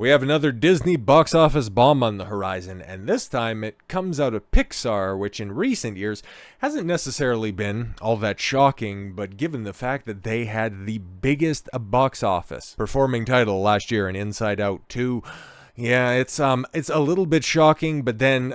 We have another Disney box office bomb on the horizon, and this time it comes out of Pixar, which in recent years hasn't necessarily been all that shocking, but given the fact that they had the biggest box office performing title last year in Inside Out 2, yeah, it's a little bit shocking, but then,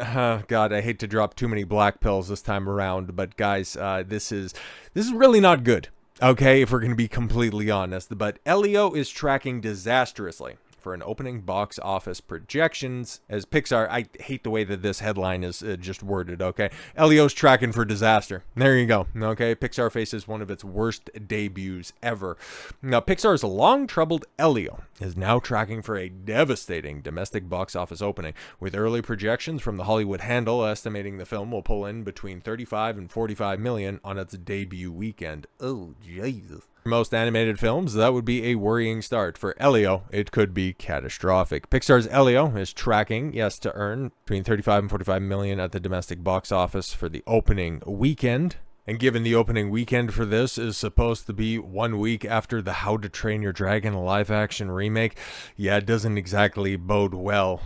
God, I hate to drop too many black pills this time around, but guys, this is really not good. Okay, if we're going to be completely honest, but Elio is tracking disastrously for an opening box office projections as Pixar. I hate the way that this headline is just worded, okay? Elio's tracking for disaster. There you go, okay? Pixar faces one of its worst debuts ever. Now, Pixar's long-troubled Elio is now tracking for a devastating domestic box office opening, with early projections from the Hollywood Handle estimating the film will pull in between 35 and 45 million on its debut weekend. Oh, Jesus. For most animated films, that would be a worrying start. For Elio, it could be catastrophic. Pixar's Elio is tracking, yes, to earn between 35 and 45 million at the domestic box office for the opening weekend. And given the opening weekend for this is supposed to be 1 week after the How to Train Your Dragon live-action remake, yeah, it doesn't exactly bode well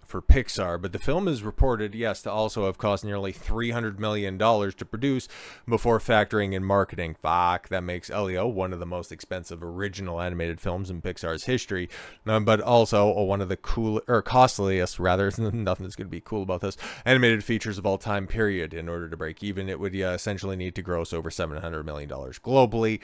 for Pixar, but the film is reported, yes, to also have cost nearly $300 million to produce before factoring in marketing. Fuck, that makes Elio one of the most expensive original animated films in Pixar's history, but also one of the costliest, rather, nothing that's going to be cool about this, animated features of all time, period. In order to break even, it would essentially need to gross over $700 million globally.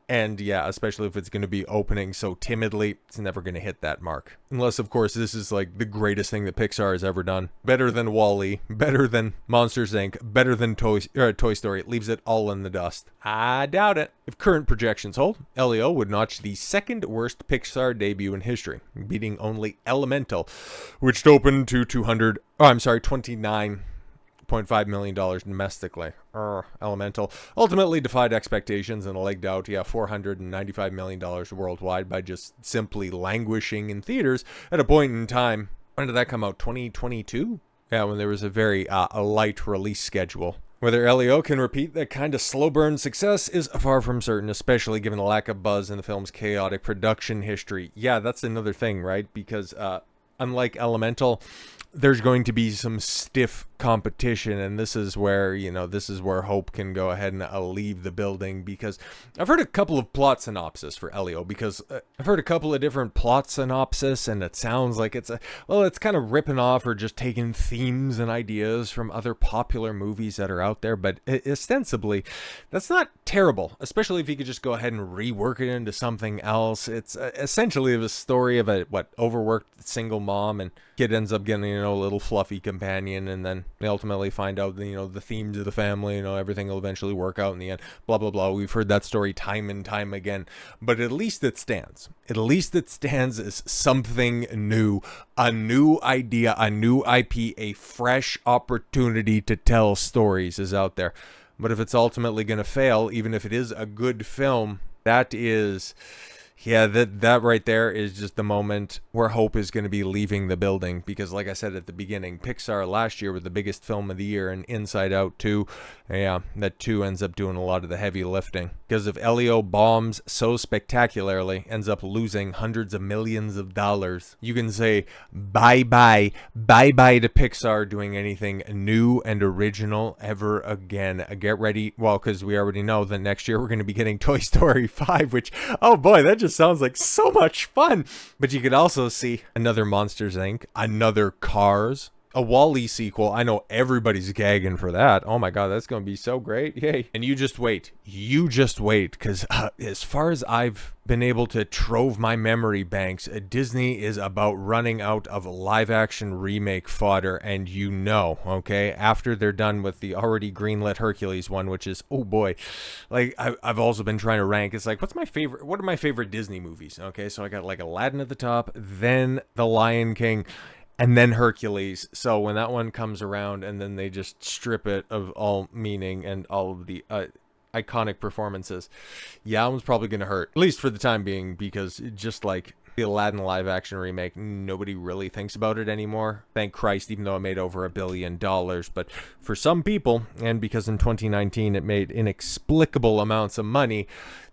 And yeah, especially if it's going to be opening so timidly, it's never going to hit that mark. Unless, of course, this is like the greatest thing that Pixar has ever done. Better than WALL-E, better than Monsters, Inc., better than Toy Story. It leaves it all in the dust. I doubt it. If current projections hold, Elio would notch the second worst Pixar debut in history, beating only Elemental, which opened to $29.5 million domestically. Elemental ultimately defied expectations and legged out, $495 million worldwide by just simply languishing in theaters at a point in time. When did that come out? 2022? Yeah, when there was a very a light release schedule. Whether Elio can repeat that kind of slow burn success is far from certain, especially given the lack of buzz in the film's chaotic production history. Yeah, that's another thing, right? Because unlike Elemental, there's going to be some stiff competition, and this is where hope can go ahead and leave the building, because I've heard a couple of plot synopsis for Elio, because I've heard a couple of different plot synopsis, and it sounds like it's kind of ripping off or just taking themes and ideas from other popular movies that are out there, but ostensibly that's not terrible, especially if you could just go ahead and rework it into something else. It's essentially a story of a overworked single mom, and kid ends up getting a little fluffy companion, and then they ultimately find out the themes of the family, everything will eventually work out in the end, blah blah blah. We've heard that story time and time again, but at least it stands as something new, a new idea, a new IP, a fresh opportunity to tell stories is out there. But if it's ultimately going to fail, even if it is a good film, that right there is just the moment where hope is going to be leaving the building, because like I said at the beginning, Pixar last year was the biggest film of the year, and Inside Out 2, that 2 ends up doing a lot of the heavy lifting, because if Elio bombs so spectacularly, ends up losing hundreds of millions of dollars, you can say bye-bye to Pixar doing anything new and original ever again. Get ready, because we already know that next year we're going to be getting Toy Story 5, which, oh boy, that just sounds like so much fun. But you could also see another Monsters, Inc., another Cars, a WALL-E sequel. I know everybody's gagging for that. Oh my god, that's going to be so great. Yay. And you just wait, because as far as I've been able to trove my memory banks, Disney is about running out of live action remake fodder, and okay, after they're done with the already greenlit Hercules one, which is, oh boy, like I've also been trying to rank. It's like, what are my favorite Disney movies? Okay, so I got like Aladdin at the top, then The Lion King, and then Hercules. So when that one comes around and then they just strip it of all meaning and all of the iconic performances, that one's probably going to hurt, at least for the time being, because just like the Aladdin live action remake, nobody really thinks about it anymore. Thank Christ, even though it made over $1 billion. But for some people, and because in 2019 it made inexplicable amounts of money,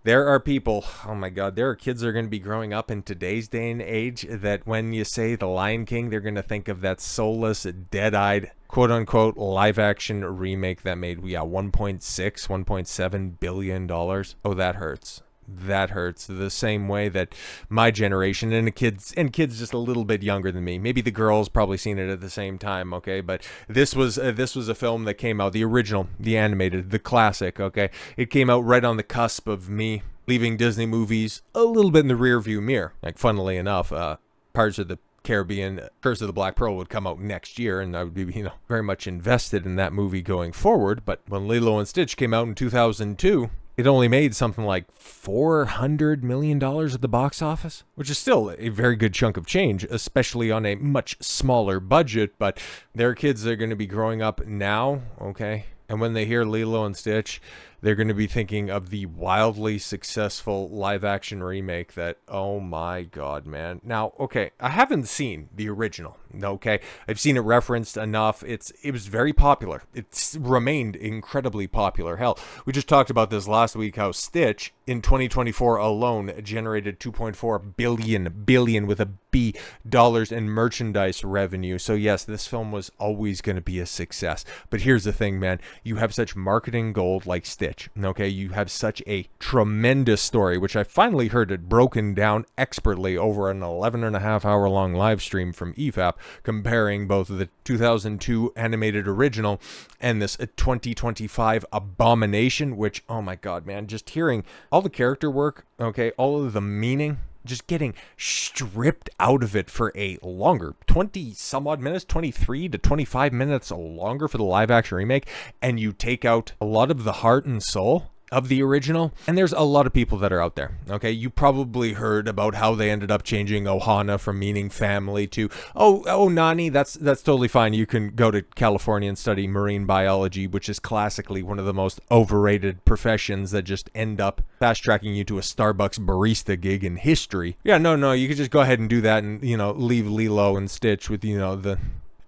There are people, oh my god, there are kids that are going to be growing up in today's day and age that when you say The Lion King, they're going to think of that soulless, dead-eyed, quote-unquote, live-action remake that made, 1.6, $1.7 billion. Oh, that hurts. That hurts the same way that my generation and kids just a little bit younger than me, maybe the girls probably seen it at the same time, okay, but this was a film that came out, the original, the animated, the classic, okay, it came out right on the cusp of me leaving Disney movies a little bit in the rear view mirror. Like, funnily enough, Pirates of the Caribbean, Curse of the Black Pearl would come out next year, and I would be, very much invested in that movie going forward. But when Lilo and Stitch came out in 2002, it only made something like $400 million at the box office, which is still a very good chunk of change, especially on a much smaller budget. But their kids are going to be growing up now, okay? And when they hear Lilo and Stitch, they're going to be thinking of the wildly successful live-action remake that, oh my god, man. Now, okay, I haven't seen the original, okay? I've seen it referenced enough. It was very popular. It's remained incredibly popular. Hell, we just talked about this last week, how Stitch, in 2024 alone, generated $2.4 billion with a B dollars in merchandise revenue. So yes, this film was always going to be a success. But here's the thing, man. You have such marketing gold like Stitch, okay? You have such a tremendous story, which I finally heard it broken down expertly over an 11.5 hour long live stream from EFAP, comparing both the 2002 animated original and this 2025 abomination, which, oh my god, man, just hearing all the character work, okay, all of the meaning, just getting stripped out of it for a longer 20 some odd minutes, 23 to 25 minutes longer for the live action remake, and you take out a lot of the heart and soul of the original. And there's a lot of people that are out there, okay? You probably heard about how they ended up changing Ohana from meaning family to, oh, Nani, that's totally fine. You can go to California and study marine biology, which is classically one of the most overrated professions that just end up fast-tracking you to a Starbucks barista gig in history. Yeah, no, you could just go ahead and do that and, leave Lilo and Stitch with, the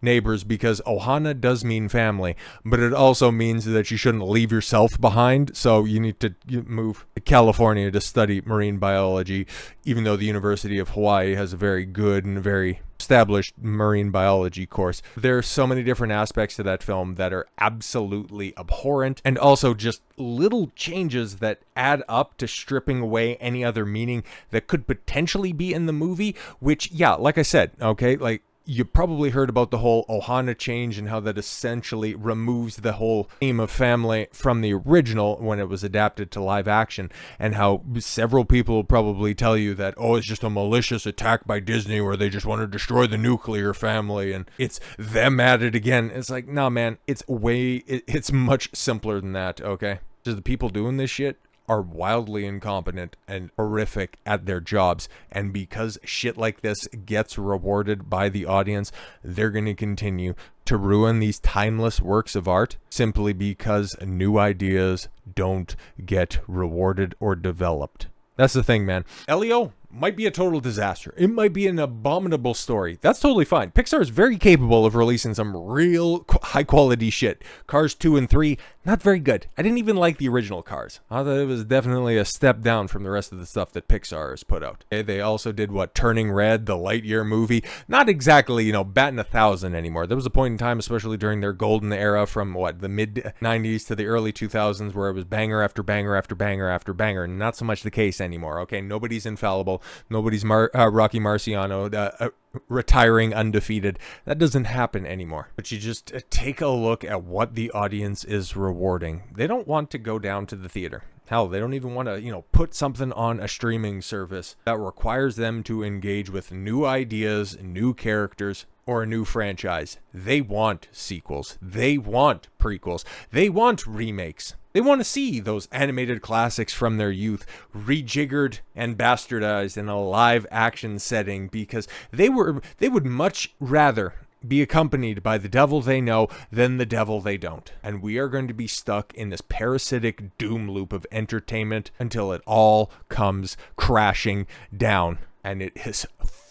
neighbors, because Ohana does mean family, but it also means that you shouldn't leave yourself behind. So you need to move to California to study marine biology, even though the University of Hawaii has a very good and very established marine biology course. There are so many different aspects to that film that are absolutely abhorrent, and also just little changes that add up to stripping away any other meaning that could potentially be in the movie, which, yeah, like I said, okay, like, you probably heard about the whole Ohana change and how that essentially removes the whole theme of family from the original when it was adapted to live action, and how several people will probably tell you that, it's just a malicious attack by Disney where they just want to destroy the nuclear family and it's them at it again. It's like, nah, man, it's much simpler than that, okay? Just the people doing this shit are wildly incompetent and horrific at their jobs, and because shit like this gets rewarded by the audience, they're going to continue to ruin these timeless works of art simply because new ideas don't get rewarded or developed. That's the thing, man. Elio might be a total disaster. It might be an abominable story. That's totally fine. Pixar is very capable of releasing some real high quality shit. Cars 2 and 3, not very good. I didn't even like the original Cars. I thought it was definitely a step down from the rest of the stuff that Pixar has put out. They also did Turning Red, the Lightyear movie. Not exactly, batting 1,000 anymore. There was a point in time, especially during their golden era from the mid 90s to the early 2000s, where it was banger after banger after banger after banger. Not so much the case anymore. Okay, nobody's infallible. Nobody's Rocky Marciano retiring undefeated. That doesn't happen anymore. But you just take a look at what the audience is rewarding. They don't want to go down to the theater. Hell, they don't even want to, put something on a streaming service that requires them to engage with new ideas, new characters, or a new franchise. They want sequels. They want prequels. They want remakes. They want to see those animated classics from their youth rejiggered and bastardized in a live action setting, because they would much rather be accompanied by the devil they know than the devil they don't. And we are going to be stuck in this parasitic doom loop of entertainment until it all comes crashing down. And it is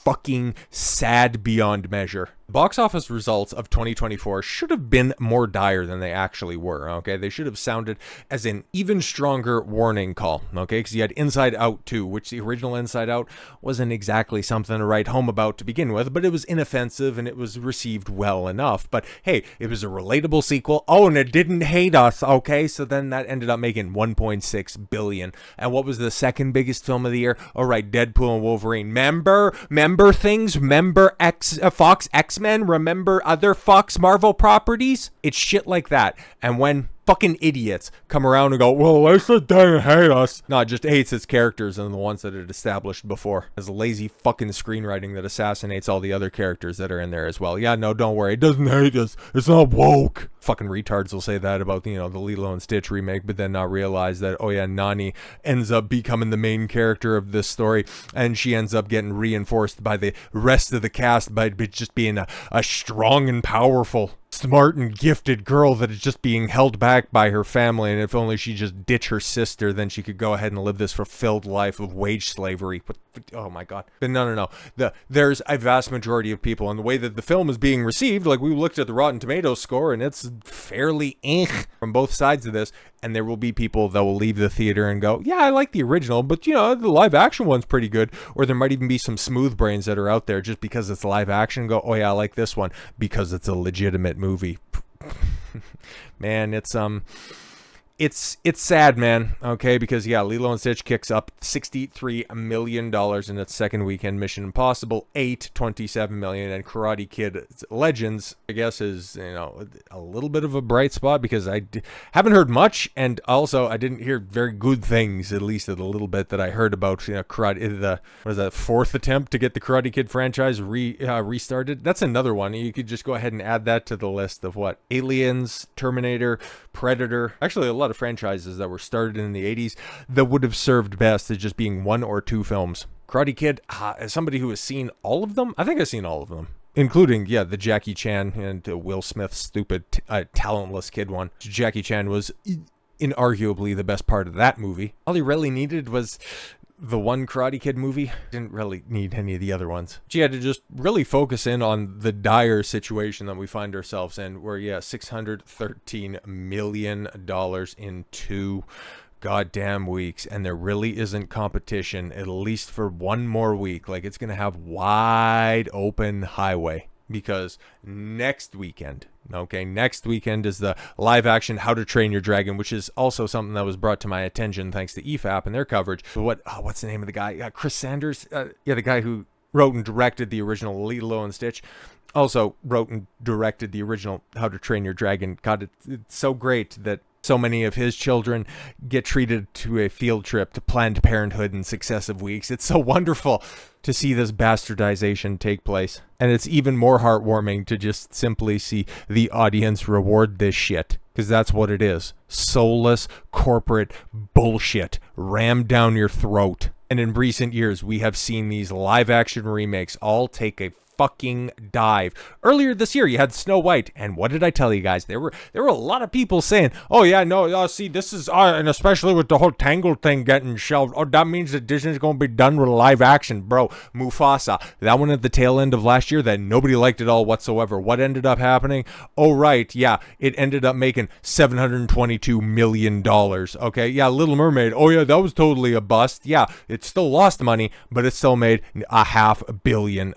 fucking sad beyond measure. Box office results of 2024 should have been more dire than they actually were, okay? They should have sounded as an even stronger warning call, okay? Because you had Inside Out 2, which the original Inside Out wasn't exactly something to write home about to begin with, but it was inoffensive and it was received well enough. But hey, it was a relatable sequel. Oh, and it didn't hate us, okay? So then that ended up making $1.6 billion. And what was the second biggest film of the year? All right, Deadpool and Wolverine. Remember things? Remember Fox X-Men? Remember other Fox Marvel properties? It's shit like that. And when fucking idiots come around and go, well, at least it didn't hate us. No, it just hates its characters and the ones that it established before. As lazy fucking screenwriting that assassinates all the other characters that are in there as well. Yeah, no, don't worry. It doesn't hate us. It's not woke. Fucking retards will say that about, the Lilo and Stitch remake, but then not realize that, oh yeah, Nani ends up becoming the main character of this story, and she ends up getting reinforced by the rest of the cast by just being a strong and powerful, smart and gifted girl that is just being held back by her family, and if only she just ditch her sister, then she could go ahead and live this fulfilled life of wage slavery. But oh my god. But no. There's a vast majority of people, and the way that the film is being received, like we looked at the Rotten Tomatoes score, and it's fairly from both sides of this, and there will be people that will leave the theater and go, yeah, I like the original, but the live action one's pretty good. Or there might even be some smooth brains that are out there just because it's live action go, oh yeah, I like this one because it's a legitimate movie. Man, it's sad, man, okay, because yeah, Lilo and Stitch kicks up $63 million in its second weekend. Mission Impossible 8, $27 million, and Karate Kid Legends, I guess, is a little bit of a bright spot because I haven't heard much, and also I didn't hear very good things, at least a little bit that I heard about Karate, the fourth attempt to get the Karate Kid franchise restarted. That's another one. You could just go ahead and add that to the list of what Aliens, Terminator, Predator, actually a lot of franchises that were started in the 80s that would have served best as just being one or two films. Karate Kid, as somebody who has seen all of them, I think I've seen all of them, including, the Jackie Chan and Will Smith stupid, talentless kid one. Jackie Chan was inarguably the best part of that movie. All he really needed was the one Karate Kid movie. Didn't really need any of the other ones. She had to just really focus in on the dire situation that we find ourselves in, where $613 million in 2 goddamn weeks, and there really isn't competition, at least for one more week. Like, it's gonna have wide open highway, because next weekend is the live action How to Train Your Dragon, which is also something that was brought to my attention thanks to EFAP and their coverage. What's the name of the guy? Chris Sanders? The guy who wrote and directed the original Lilo and Stitch. Also wrote and directed the original How to Train Your Dragon. God, it's so great that so many of his children get treated to a field trip to Planned Parenthood in successive weeks. It's so wonderful to see this bastardization take place. And it's even more heartwarming to just simply see the audience reward this shit. Because that's what it is. Soulless corporate bullshit rammed down your throat. And in recent years, we have seen these live action remakes all take a fucking dive. Earlier this year, you had Snow White, and what did I tell you guys? There were a lot of people saying, "Oh yeah, no, see, this is," and especially with the whole Tangled thing getting shelved. Oh, that means that Disney's gonna be done with live action, bro. Mufasa, that one at the tail end of last year, that nobody liked at all whatsoever. What ended up happening? Oh right, yeah, it ended up making $722 million. Okay, yeah, Little Mermaid. Oh yeah, that was totally a bust. Yeah, it still lost money, but it still made $500 million.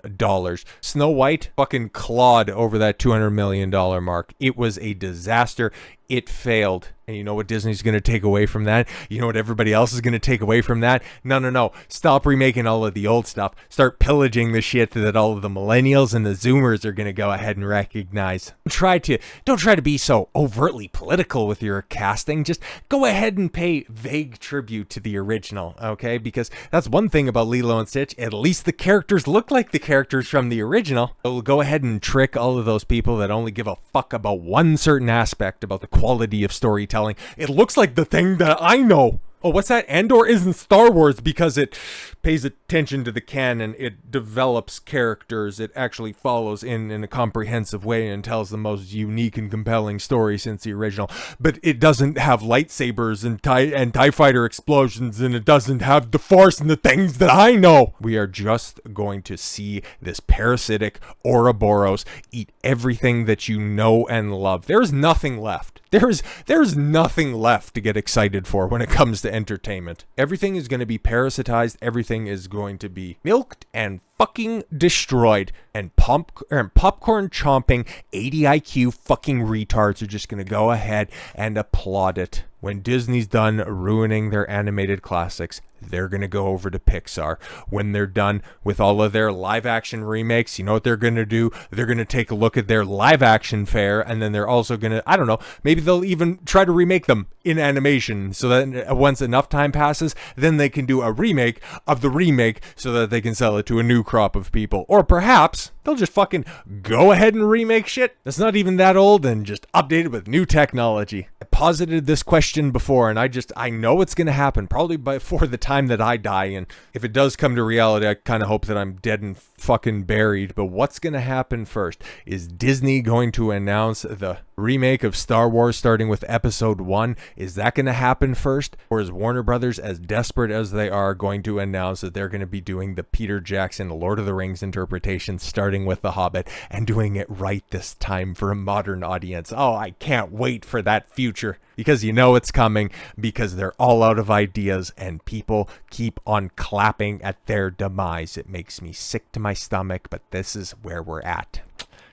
Snow White fucking clawed over that $200 million mark. It was a disaster. It failed. And you know what Disney's going to take away from that? You know what everybody else is going to take away from that? No. Stop remaking all of the old stuff. Start pillaging the shit that all of the millennials and the zoomers are going to go ahead and recognize. Don't try to be so overtly political with your casting. Just go ahead and pay vague tribute to the original, okay? Because that's one thing about Lilo and Stitch. At least the characters look like the characters from the original. So go ahead and trick all of those people that only give a fuck about one certain aspect about the quality of storytelling. It looks like the thing that I know. Oh, what's that? Andor isn't Star Wars because it pays attention to the canon, it develops characters, it actually follows in a comprehensive way and tells the most unique and compelling story since the original. But it doesn't have lightsabers and TIE fighter explosions, and it doesn't have the Force and the things that I know. We are just going to see this parasitic Ouroboros eat everything that you know and love. There's nothing left. There's nothing left to get excited for when it comes to entertainment. Everything is going to be parasitized. Everything is going to be milked and fucking destroyed. And popcorn chomping 80 IQ fucking retards are just going to go ahead and applaud it. When Disney's done ruining their animated classics, they're going to go over to Pixar. When they're done with all of their live action remakes, you know what they're going to do? They're going to take a look at their live action fare, and then they're also going to, I don't know, maybe they'll even try to remake them in animation so that once enough time passes, then they can do a remake of the remake so that they can sell it to a new crop of people. Or perhaps they'll just fucking go ahead and remake shit that's not even that old and just update it with new technology. I posited this question before, and I know it's going to happen probably before the time that I die, and if it does come to reality, I kind of hope that I'm dead and fucking buried. But what's going to happen first? Is Disney going to announce the remake of Star Wars starting with episode 1? Is that going to happen first? Or is Warner Brothers, as desperate as they are, going to announce that they're going to be doing the Peter Jackson Lord of the Rings interpretation starting with The Hobbit and doing it right this time for a modern audience? Oh, I can't wait for that future, because you know it's coming, because they're all out of ideas and people keep on clapping at their demise. It makes me sick to my stomach, but this is where we're at.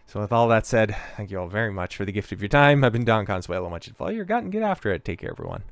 So with all that said, thank you all very much for the gift of your time. I've been Don Consuelo. Much to follow your gut and get after it. Take care, everyone.